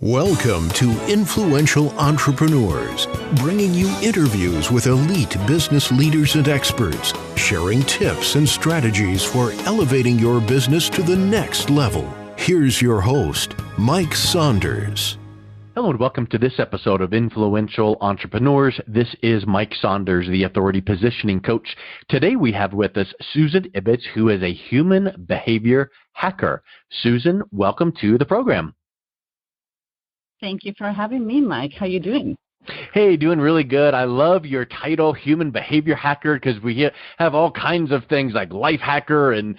Welcome to Influential Entrepreneurs, bringing you interviews with elite business leaders and experts, sharing tips and strategies for elevating your business to the next level. Here's your host, Mike Saunders. Hello and welcome to this episode of Influential Entrepreneurs. This is Mike Saunders, the Authority Positioning Coach. Today we have with us Susan Ibitz, who is a human behavior hacker. Susan, welcome to the program. Thank you for having me, Mike. How you doing? Hey, doing really good. I love your title, Human Behavior Hacker, because we have all kinds of things like life hacker and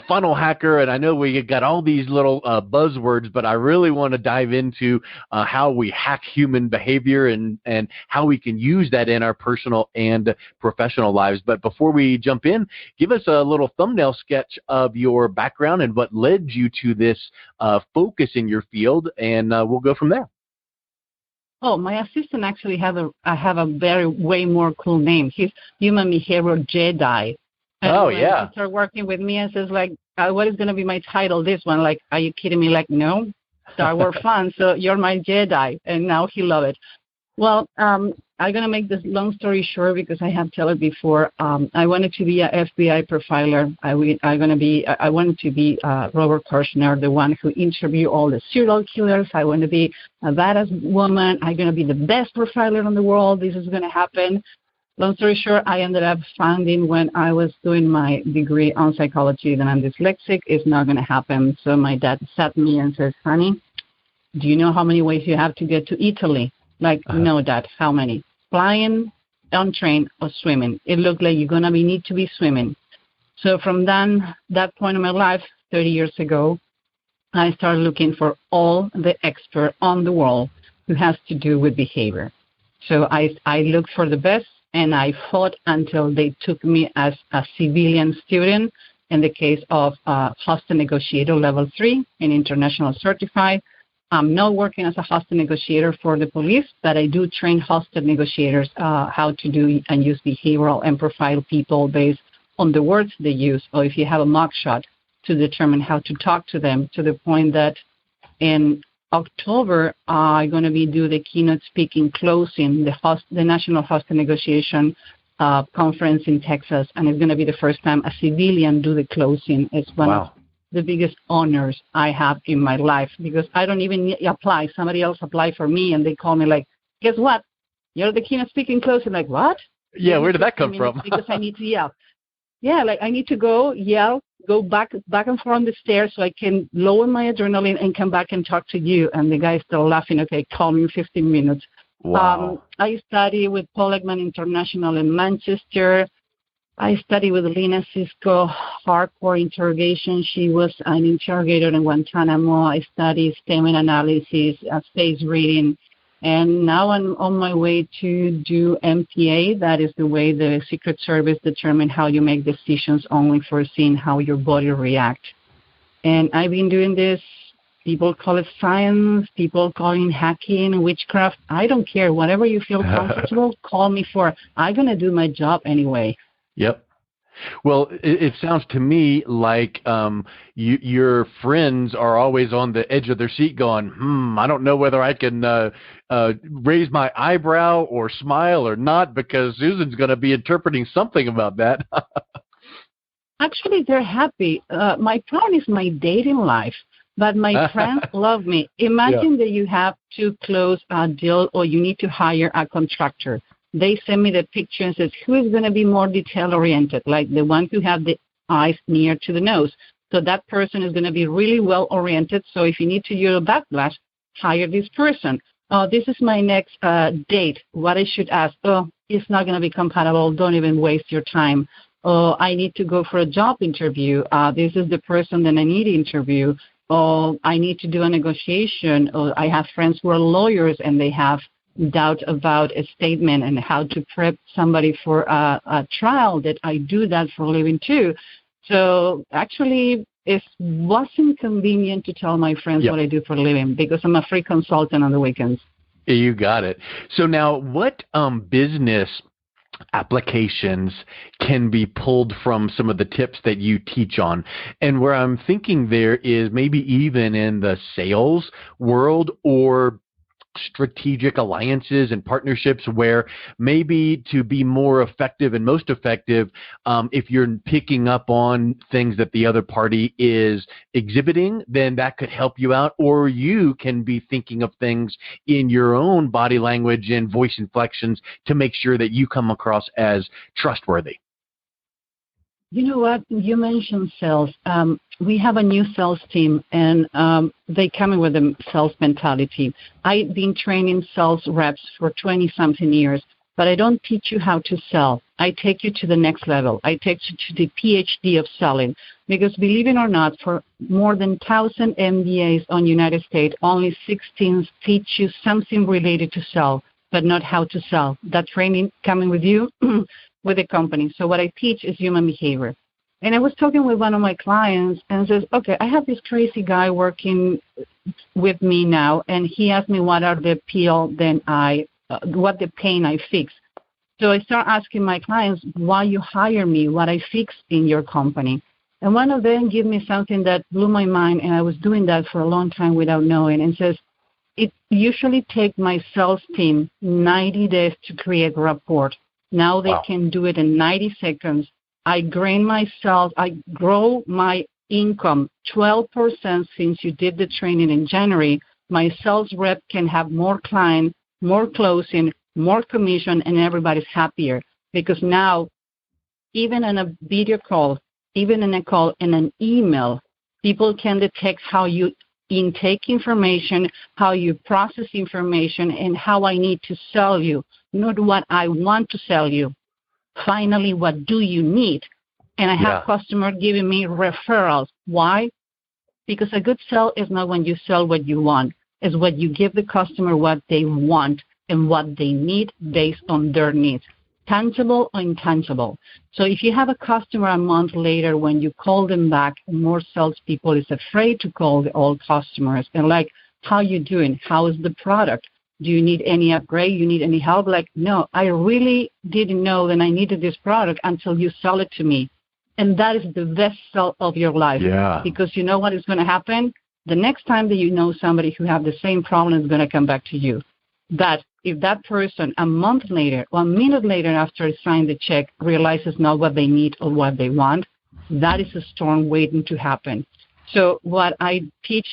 funnel hacker, and I know we got all these little buzzwords, but I really want to dive into how we hack human behavior and how we can use that in our personal and professional lives. But before we jump in, give us a little thumbnail sketch of your background and what led you to this focus in your field, and we'll go from there. Oh, my assistant actually have a way more cool name. He's Human Behavior Jedi. And He started working with me and says like, what is going to be my title? This one, like, are you kidding me? Like, no, Star Wars fan. So you're my Jedi, and now he love it. Well, I'm going to make this long story short because I have told it before. I wanted to be an FBI profiler. I wanted to be Robert Kirshner, the one who interviewed all the serial killers. I want to be a badass woman. I'm going to be the best profiler in the world. This is going to happen. Long story short, I ended up finding when I was doing my degree on psychology that I'm dyslexic. It's not going to happen. So my dad sat me and says, honey, do you know how many ways you have to get to Italy? Like, no, Dad, how many? Flying, on train, or swimming. It looked like you're going to need to be swimming. So from that point in my life, 30 years ago, I started looking for all the experts on the world who has to do with behavior. So I looked for the best, and I fought until they took me as a civilian student in the case of hostage negotiator level 3 and international certified. I'm not working as a hostage negotiator for the police, but I do train hostage negotiators how to do and use behavioral and profile people based on the words they use, or if you have a mugshot, to determine how to talk to them, to the point that in October, I'm going to do the keynote speaking closing, the National Hostage Negotiation Conference in Texas, and it's going to be the first time a civilian do the closing. It's one of the biggest honors I have in my life because I don't even apply. Somebody else apply for me, and they call me like, guess what? You're the keynote speaking closing. Like, what? Yeah, where did that come from? Because I need to yell. Yeah, like I need to go yell, go back and forth on the stairs so I can lower my adrenaline and come back and talk to you. And the guy's still laughing. Okay, call me in 15 minutes. Wow. I study with Paul Ekman International in Manchester. I studied with Lena Cisco, hardcore interrogation. She was an interrogator in Guantanamo. I studied statement analysis, face reading, and now I'm on my way to do MPA. That is the way the Secret Service determine how you make decisions only for seeing how your body reacts. And I've been doing this. People call it science. People call it hacking, witchcraft. I don't care. Whatever you feel comfortable, call me for. I'm going to do my job anyway. Yep. Well, it sounds to me like your friends are always on the edge of their seat going, I don't know whether I can raise my eyebrow or smile or not because Susan's going to be interpreting something about that. Actually, they're happy. My problem is my dating life, but my friends love me. Imagine that you have to close a deal or you need to hire a contractor. They send me the picture and says, who is going to be more detail-oriented, like the one who have the eyes near to the nose. So that person is going to be really well-oriented. So if you need to use a backblast, hire this person. Oh, this is my next date. What I should ask? Oh, it's not going to be compatible. Don't even waste your time. Oh, I need to go for a job interview. This is the person that I need to interview. Oh, I need to do a negotiation. Oh, I have friends who are lawyers and they have doubt about a statement and how to prep somebody for a trial. That I do that for a living too. So actually it wasn't convenient to tell my friends what I do for a living because I'm a free consultant on the weekends. You got it. So now what business applications can be pulled from some of the tips that you teach on. And where I'm thinking there is maybe even in the sales world or strategic alliances and partnerships where maybe to be more effective and most effective, if you're picking up on things that the other party is exhibiting, then that could help you out. Or you can be thinking of things in your own body language and voice inflections to make sure that you come across as trustworthy. You know what? You mentioned sales. We have a new sales team, and they come in with a sales mentality. I've been training sales reps for 20-something years, but I don't teach you how to sell. I take you to the next level. I take you to the PhD of selling, because believe it or not, for more than 1,000 MBAs on United States, only 16 teach you something related to sell, but not how to sell. That training coming with you. With a company. So what I teach is human behavior. And I was talking with one of my clients and says, okay, I have this crazy guy working with me now, and he asked me what are the what the pain I fix. So I start asking my clients why you hire me, what I fix in your company. And one of them gave me something that blew my mind, and I was doing that for a long time without knowing, and says, it usually takes my sales team 90 days to create rapport. Now they can do it in 90 seconds. I grow my income 12% since you did the training in January. My sales rep can have more clients, more closing, more commission, and everybody's happier. Because now, even in a video call, even in a call and an email, people can detect how you intake information, how you process information, and how I need to sell you. Not what I want to sell you. Finally, what do you need? And I have customers giving me referrals. Why? Because a good sell is not when you sell what you want. It's when you give the customer what they want and what they need based on their needs, tangible or intangible. So if you have a customer a month later, when you call them back, more salespeople is afraid to call the old customers and like, how you doing? How is the product? Do you need any upgrade? You need any help? Like, no, I really didn't know that I needed this product until you sell it to me. And that is the best sell of your life. Yeah. Because you know what is going to happen? The next time that you know somebody who have the same problem is going to come back to you. But if that person a month later or a minute later after signing the check realizes not what they need or what they want, that is a storm waiting to happen. So what I teach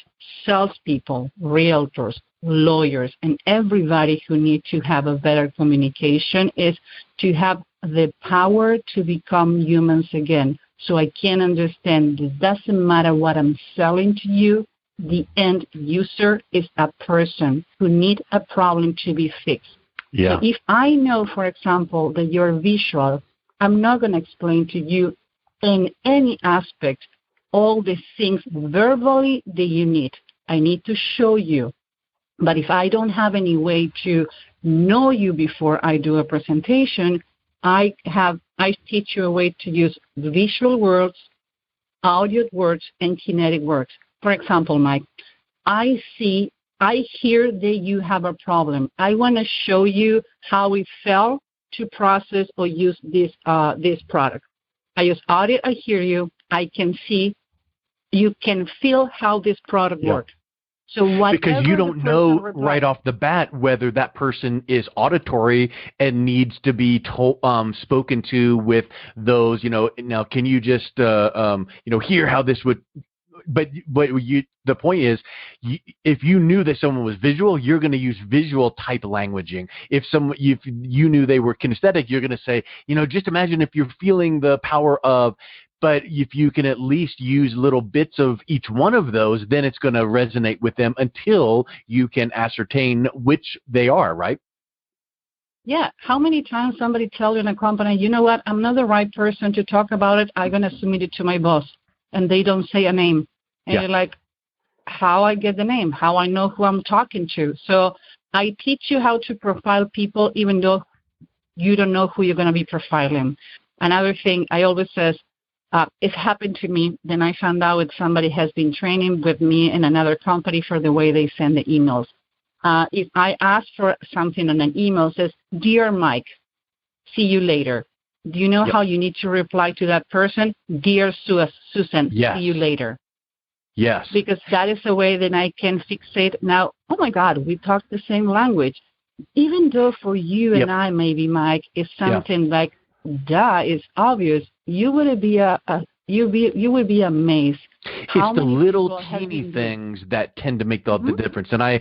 salespeople, realtors, lawyers, and everybody who needs to have a better communication is to have the power to become humans again. So I can understand it doesn't matter what I'm selling to you. The end user is a person who needs a problem to be fixed. Yeah. So if I know, for example, that you're visual, I'm not going to explain to you in any aspect all the things verbally that you need. I need to show you. But if I don't have any way to know you before I do a presentation, I teach you a way to use visual words, audio words, and kinetic words. For example, Mike, I hear that you have a problem. I want to show you how it felt to process or use this product. I use audio, I hear you, I can see, you can feel how this product works. So because you don't know right off the bat whether that person is auditory and needs to be spoken to with those, now can you just, hear how this would, but the point is, if you knew that someone was visual, you're going to use visual type languaging. If you knew they were kinesthetic, you're going to say, just imagine if you're feeling the power of. But if you can at least use little bits of each one of those, then it's going to resonate with them until you can ascertain which they are, right? Yeah. How many times somebody tells you in a company, you know what, I'm not the right person to talk about it. I'm going to submit it to my boss. And they don't say a name. And you're like, how I get the name? How I know who I'm talking to? So I teach you how to profile people even though you don't know who you're going to be profiling. Another thing I always say, it happened to me, then I found out that somebody has been training with me in another company for the way they send the emails. If I ask for something on an email, it says, Dear Mike, see you later. Do you know how you need to reply to that person? Dear Susan, see you later. Yes. Because that is the way that I can fixate. Now, oh my God, we talk the same language. Even though for you and I, maybe, Mike, it's something like, duh, it's obvious, you would be you would be amazed. It's the little teeny things that tend to make the difference. And I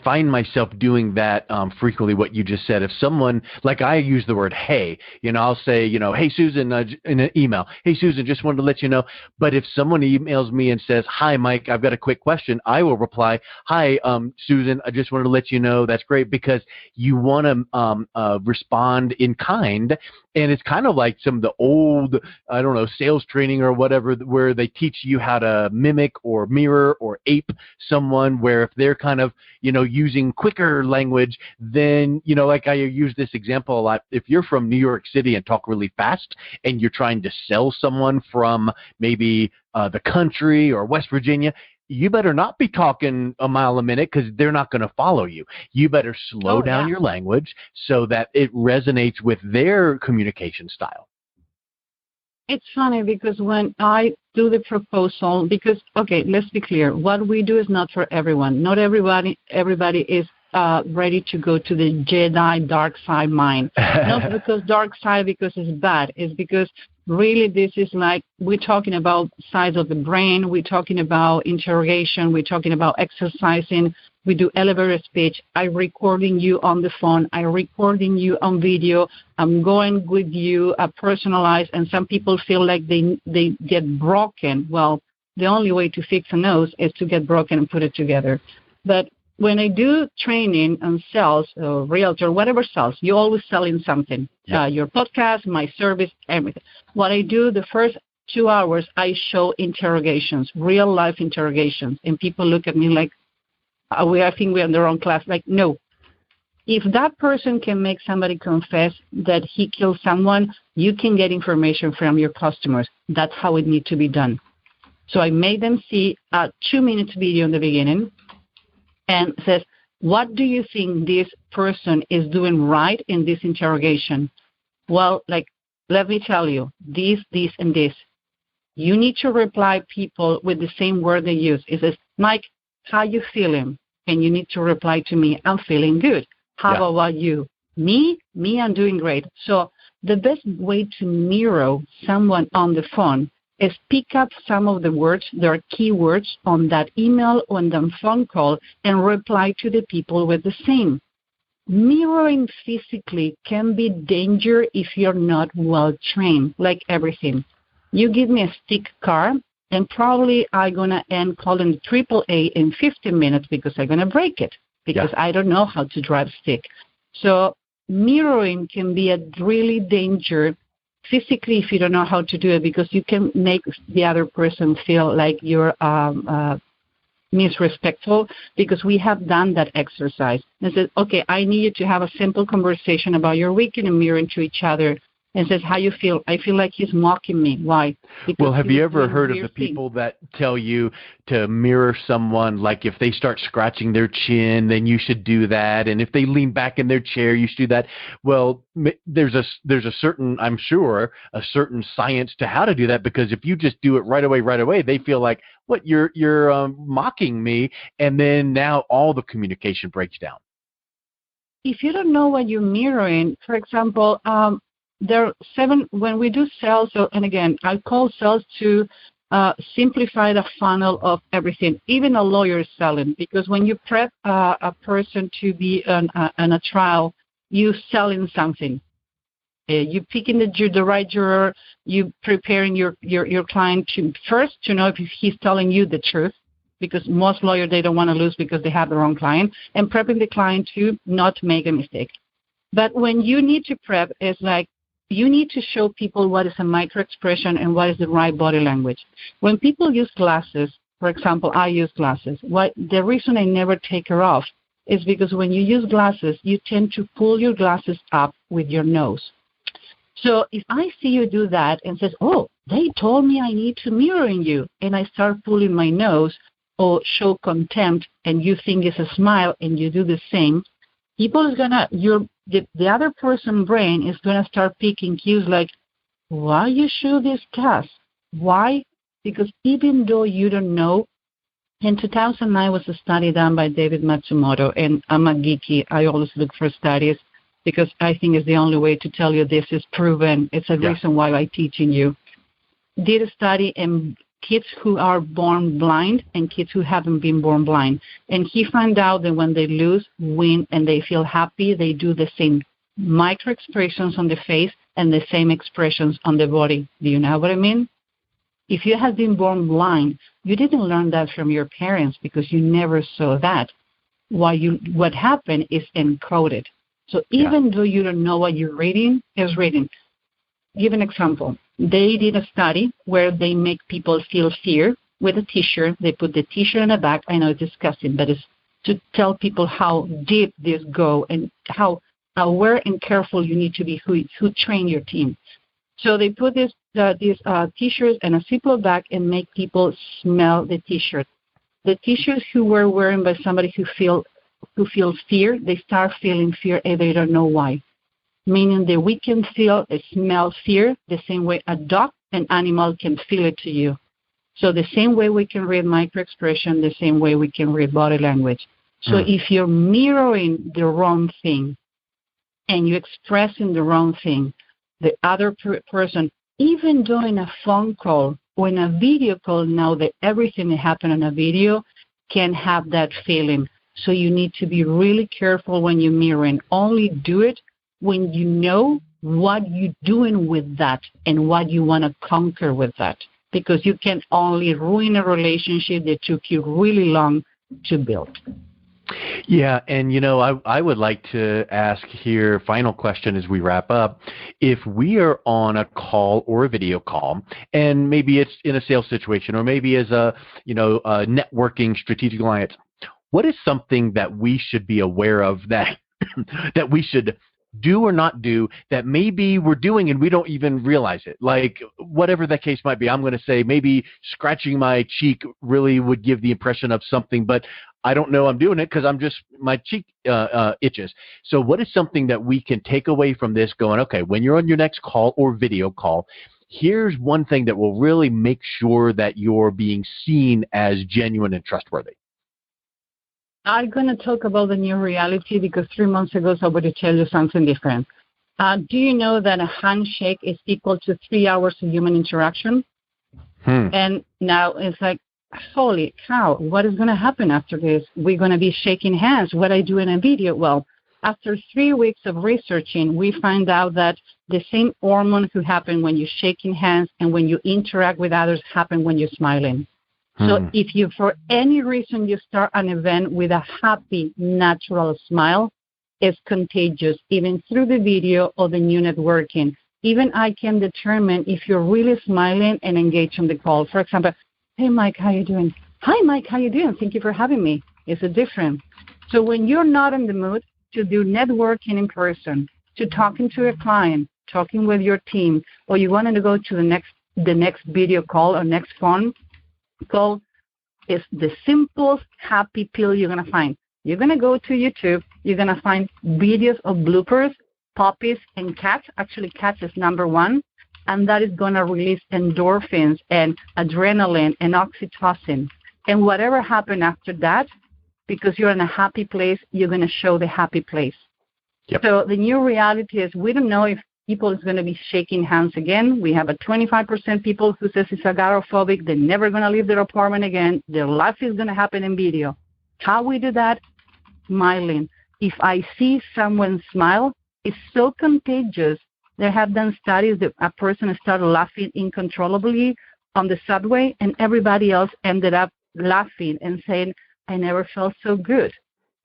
find myself doing that frequently, what you just said. If someone, like I use the word, hey, I'll say, hey, Susan, in an email, hey, Susan, just wanted to let you know. But if someone emails me and says, hi, Mike, I've got a quick question, I will reply, hi, Susan, I just wanted to let you know. That's great, because you want to respond in kind. And it's kind of like some of the old, I don't know, sales training or whatever, where they teach you how to mimic or mirror or ape someone, where if they're kind of, using quicker language, then, like I use this example a lot. If you're from New York City and talk really fast and you're trying to sell someone from maybe the country or West Virginia, you better not be talking a mile a minute, because they're not going to follow you. You better slow down your language so that it resonates with their communication style. It's funny because when I do the proposal, because, okay, let's be clear, what we do is not for everyone. Not everybody is ready to go to the Jedi dark side mind. Not because dark side because it's bad. It's because really this is like, we're talking about sides of the brain. We're talking about interrogation. We're talking about exercising. We do elevator speech. I'm recording you on the phone. I'm recording you on video. I'm going with you personalized. And some people feel like they get broken. Well, the only way to fix a nose is to get broken and put it together. But when I do training on sales, realtor, whatever sales, you're always selling something. Your podcast, my service, everything. What I do, the first 2 hours, I show interrogations, real life interrogations. And people look at me like, I think we're in the wrong class. Like, no. If that person can make somebody confess that he killed someone, you can get information from your customers. That's how it needs to be done. So I made them see a 2-minute video in the beginning and says, what do you think this person is doing right in this interrogation? Well, like, let me tell you, this, and this. You need to reply people with the same word they use. It says, Mike, how you feeling? And you need to reply to me, I'm feeling good. How about you? Me, I'm doing great. So the best way to mirror someone on the phone is pick up some of the words, there are keywords on that email or on the phone call, and reply to the people with the same. Mirroring physically can be dangerous if you're not well trained, like everything. You give me a stick car, and probably I'm going to end calling AAA in 15 minutes because I'm going to break it, because I don't know how to drive stick. So mirroring can be a really danger physically if you don't know how to do it, because you can make the other person feel like you're misrespectful, because we have done that exercise. And said, okay, I need you to have a simple conversation about your weekend and mirroring to each other. And says, how you feel? I feel like he's mocking me. Why? Because well, have you ever heard of the people that tell you to mirror someone, like if they start scratching their chin, then you should do that, and if they lean back in their chair, you should do that? Well, there's a certain, I'm sure, a certain science to how to do that, because if you just do it right away, they feel like, what, you're mocking me, and then now all the communication breaks down. If you don't know what you're mirroring, for example, there are 7, when we do sales, and again, I call sales to simplify the funnel of everything. Even a lawyer is selling, because when you prep a person to be on a trial, you selling something. You picking the right juror, you preparing your client to know if he's telling you the truth, because most lawyers, they don't want to lose because they have the wrong client, and prepping the client to not make a mistake. But when you need to prep, it's like, you need to show people what is a micro-expression and what is the right body language. When people use glasses, for example, I use glasses. The reason I never take her off is because when you use glasses, you tend to pull your glasses up with your nose. So if I see you do that and says, oh, they told me I need to mirror in you, and I start pulling my nose or show contempt, and you think it's a smile and you do the same, people is gonna the other person's brain is gonna start picking cues like, why you should discuss? Why? Because even though you don't know, in 2009 was a study done by David Matsumoto, and I'm a geeky. I always look for studies because I think it's the only way to tell you this is proven. It's a reason why I'm teaching you. Did a study in kids who are born blind and kids who haven't been born blind. And he found out that when they lose, win, and they feel happy, they do the same micro expressions on the face and the same expressions on the body. Do you know what I mean? If you have been born blind, you didn't learn that from your parents because you never saw that. What happened is encoded. So even though you don't know what you're reading, is reading. Give an example. They did a study where they make people feel fear with a T-shirt. They put the T-shirt in the back. I know it's disgusting, but it's to tell people how deep this go and how aware and careful you need to be who train your team. So they put these T-shirts in a Ziploc bag and make people smell the T-shirt. The T-shirts who were wearing by somebody who feels fear, they start feeling fear and they don't know why. Meaning that we can smell fear the same way a dog, an animal, can feel it to you. So the same way we can read microexpression, the same way we can read body language. So if you're mirroring the wrong thing and you're expressing the wrong thing, the other person, even during a phone call or in a video call, now that everything that happened on a video can have that feeling. So you need to be really careful when you're mirroring. Only do it when you know what you're doing with that and what you want to conquer with that. Because you can only ruin a relationship that took you really long to build. Yeah, and I would like to ask here, final question as we wrap up. If we are on a call or a video call, and maybe it's in a sales situation or maybe as a networking strategic alliance, what is something that we should be aware of that we should do or not do that maybe we're doing and we don't even realize it? Like whatever the case might be, I'm going to say maybe scratching my cheek really would give the impression of something, but I don't know I'm doing it because my cheek itches. So what is something that we can take away from this going, okay, when you're on your next call or video call, here's one thing that will really make sure that you're being seen as genuine and trustworthy? I'm going to talk about the new reality because 3 months ago I would tell you something different. Do you know that a handshake is equal to 3 hours of human interaction? And now it's like, holy cow, what is going to happen after this? We're going to be shaking hands. What I do in a video? Well, after 3 weeks of researching, we find out that the same hormones who happen when you're shaking hands and when you interact with others happen when you're smiling. So if you, for any reason, you start an event with a happy, natural smile, it's contagious, even through the video or the new networking. Even I can determine if you're really smiling and engaged on the call. For example, hey, Mike, how you doing? Hi, Mike, how you doing? Thank you for having me. It's a different. So when you're not in the mood to do networking in person, to talking to a client, talking with your team, or you wanted to go to the next video call or next phone call, is the simplest happy pill you're going to find. You're going to go to YouTube. You're going to find videos of bloopers, puppies, and cats. Actually, cats is number one. And that is going to release endorphins and adrenaline and oxytocin. And whatever happened after that, because you're in a happy place, you're going to show the happy place. Yep. So the new reality is we don't know if people is going to be shaking hands again. We have a 25% people who says it's agoraphobic. They're never going to leave their apartment again. Their life is going to happen in video. How we do that? Smiling. If I see someone smile, it's so contagious. They have done studies that a person started laughing uncontrollably on the subway, and everybody else ended up laughing and saying, I never felt so good.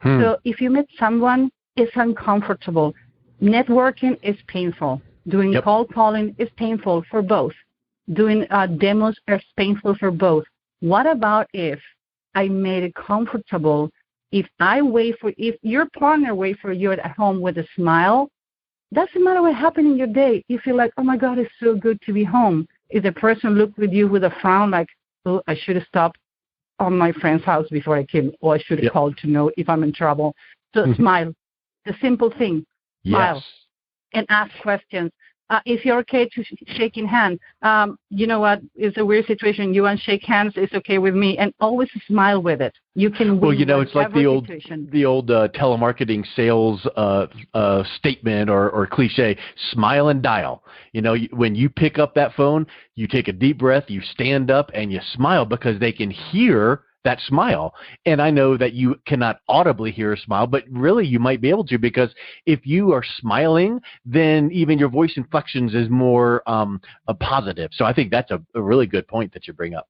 So if you meet someone, it's uncomfortable. Networking is painful. Doing cold calling is painful for both. Doing demos is painful for both. What about if I made it comfortable? If your partner wait for you at home with a smile, doesn't matter what happened in your day. You feel like, oh my God, it's so good to be home. If the person looked with you with a frown like, oh, I should have stopped on my friend's house before I came, or I should have called to know if I'm in trouble. So smile. The simple thing, smile and ask questions. If you're okay to shaking hands, you know what? It's a weird situation. You want to shake hands, it's okay with me. And always smile with it. You can win it's like the old telemarketing sales statement or cliche, smile and dial. When you pick up that phone, you take a deep breath, you stand up, and you smile because they can hear that smile. And I know that you cannot audibly hear a smile, but really you might be able to, because if you are smiling, then even your voice inflections is more a positive. So I think that's a really good point that you bring up.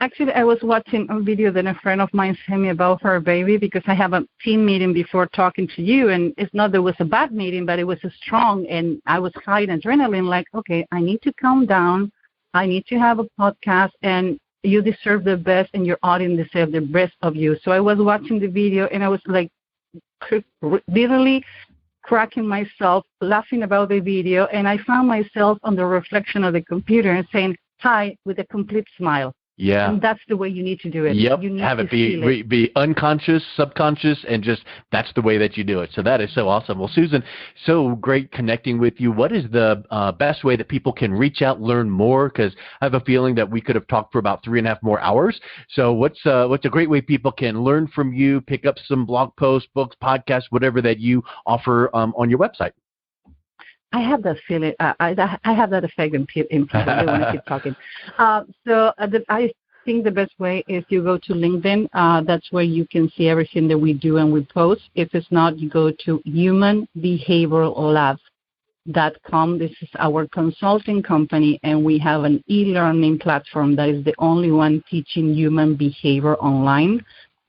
Actually, I was watching a video that a friend of mine sent me about her baby, because I have a team meeting before talking to you, and it's not that it was a bad meeting, but it was a strong, and I was high in adrenaline, like, okay, I need to calm down. I need to have a podcast, and you deserve the best, and your audience deserves the best of you. So I was watching the video, and I was like literally cracking myself, laughing about the video, and I found myself on the reflection of the computer and saying hi with a complete smile. Yeah. And that's the way you need to do it. Yep. You need have it be unconscious, subconscious, and just that's the way that you do it. So that is so awesome. Well, Susan, so great connecting with you. What is the best way that people can reach out, learn more? Because I have a feeling that we could have talked for about 3.5 more hours. So what's a great way people can learn from you, pick up some blog posts, books, podcasts, whatever that you offer on your website? I have that feeling. I have that effect in people. They want to keep talking. I think the best way is you go to LinkedIn. That's where you can see everything that we do and we post. If it's not, you go to humanbehaviorallabs.com. This is our consulting company, and we have an e-learning platform that is the only one teaching human behavior online.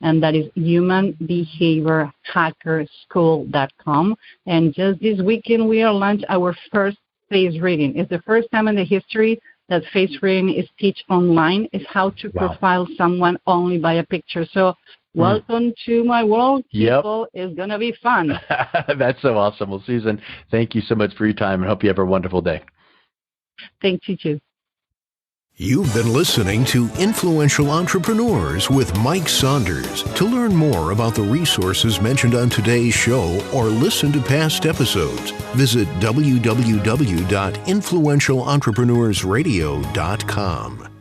And that is humanbehaviorhackerschool.com. And just this weekend, we are launching our first face reading. It's the first time in the history that face reading is taught online. Is how to profile someone only by a picture. So welcome to my world, people. It's going to be fun. That's so awesome. Well, Susan, thank you so much for your time, and hope you have a wonderful day. Thank you, too. You've been listening to Influential Entrepreneurs with Mike Saunders. To learn more about the resources mentioned on today's show or listen to past episodes, visit www.influentialentrepreneurssradio.com.